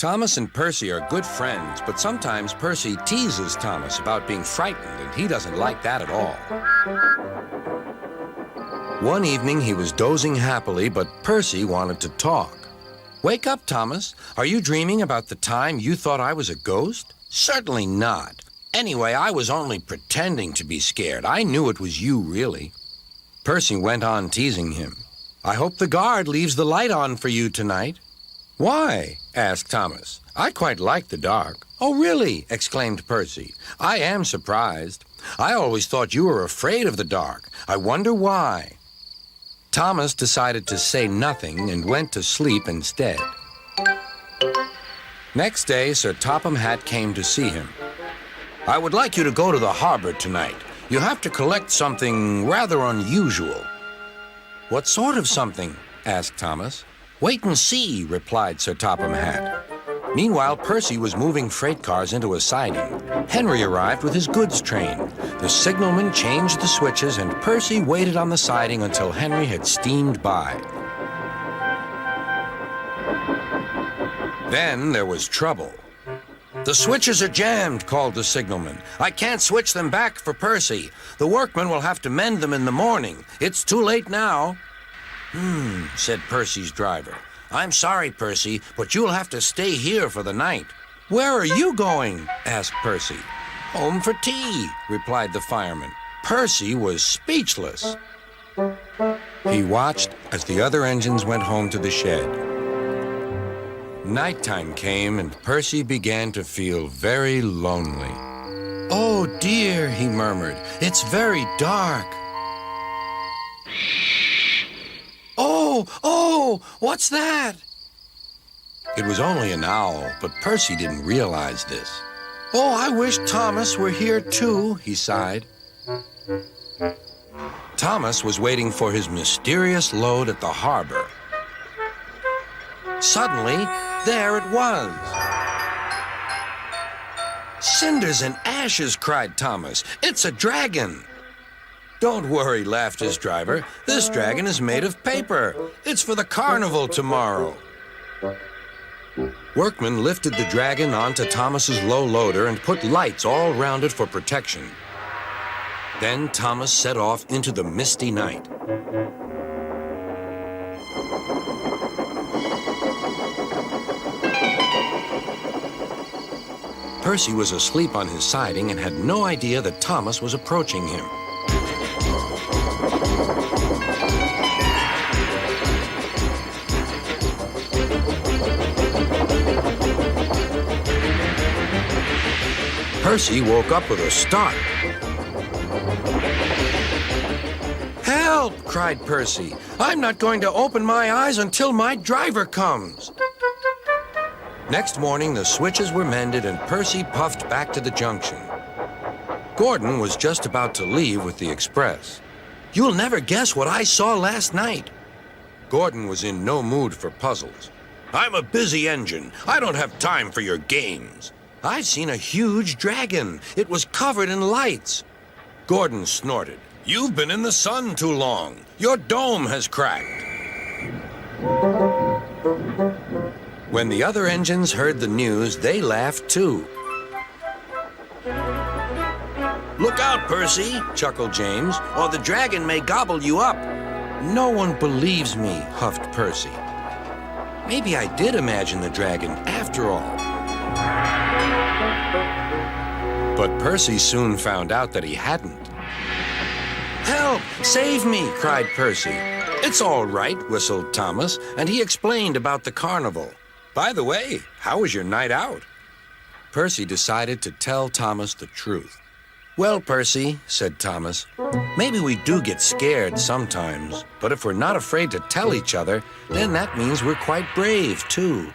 Thomas and Percy are good friends, but sometimes Percy teases Thomas about being frightened, and he doesn't like that at all. One evening, he was dozing happily, but Percy wanted to talk. "Wake up, Thomas. Are you dreaming about the time you thought I was a ghost?" "Certainly not. Anyway, I was only pretending to be scared. I knew it was you, really." Percy went on teasing him. "I hope the guard leaves the light on for you tonight." "Why?" asked Thomas. "I quite like the dark." "Oh, really?" exclaimed Percy. "I am surprised. I always thought you were afraid of the dark. I wonder why." Thomas decided to say nothing and went to sleep instead. Next day, Sir Topham Hatt came to see him. "I would like you to go to the harbor tonight. You have to collect something rather unusual." "What sort of something?" asked Thomas. "Wait and see," replied Sir Topham Hatt. Meanwhile, Percy was moving freight cars into a siding. Henry arrived with his goods train. The signalman changed the switches, and Percy waited on the siding until Henry had steamed by. Then there was trouble. "The switches are jammed," called the signalman. "I can't switch them back for Percy. The workmen will have to mend them in the morning. It's too late now." Said Percy's driver. "I'm sorry, Percy, but you'll have to stay here for the night." "Where are you going?" asked Percy. "Home for tea," replied the fireman. Percy was speechless. He watched as the other engines went home to the shed. Nighttime came, and Percy began to feel very lonely. "Oh, dear," he murmured, "it's very dark." Oh, what's that?" It was only an owl, but Percy didn't realize this. "Oh, I wish Thomas were here too," he sighed. Thomas was waiting for his mysterious load at the harbor. Suddenly, there it was. "Cinders and ashes," cried Thomas. "It's a dragon." "Don't worry," laughed his driver. "This dragon is made of paper. It's for the carnival tomorrow." Workmen lifted the dragon onto Thomas's low loader and put lights all round it for protection. Then Thomas set off into the misty night. Percy was asleep on his siding and had no idea that Thomas was approaching him. Percy woke up with a start. "Help!" cried Percy. "I'm not going to open my eyes until my driver comes." Next morning, the switches were mended and Percy puffed back to the junction. Gordon was just about to leave with the express. "You'll never guess what I saw last night." Gordon was in no mood for puzzles. "I'm a busy engine. I don't have time for your games." "I've seen a huge dragon. It was covered in lights." Gordon snorted. "You've been in the sun too long. Your dome has cracked." When the other engines heard the news, they laughed too. "Look out, Percy," chuckled James, "or the dragon may gobble you up." "No one believes me," huffed Percy. Maybe I did imagine the dragon after all. But Percy soon found out that he hadn't. "Help! Save me!" cried Percy. "It's all right," whistled Thomas, and he explained about the carnival. "By the way, how was your night out?" Percy decided to tell Thomas the truth. "Well, Percy," said Thomas, "maybe we do get scared sometimes, but if we're not afraid to tell each other, then that means we're quite brave, too."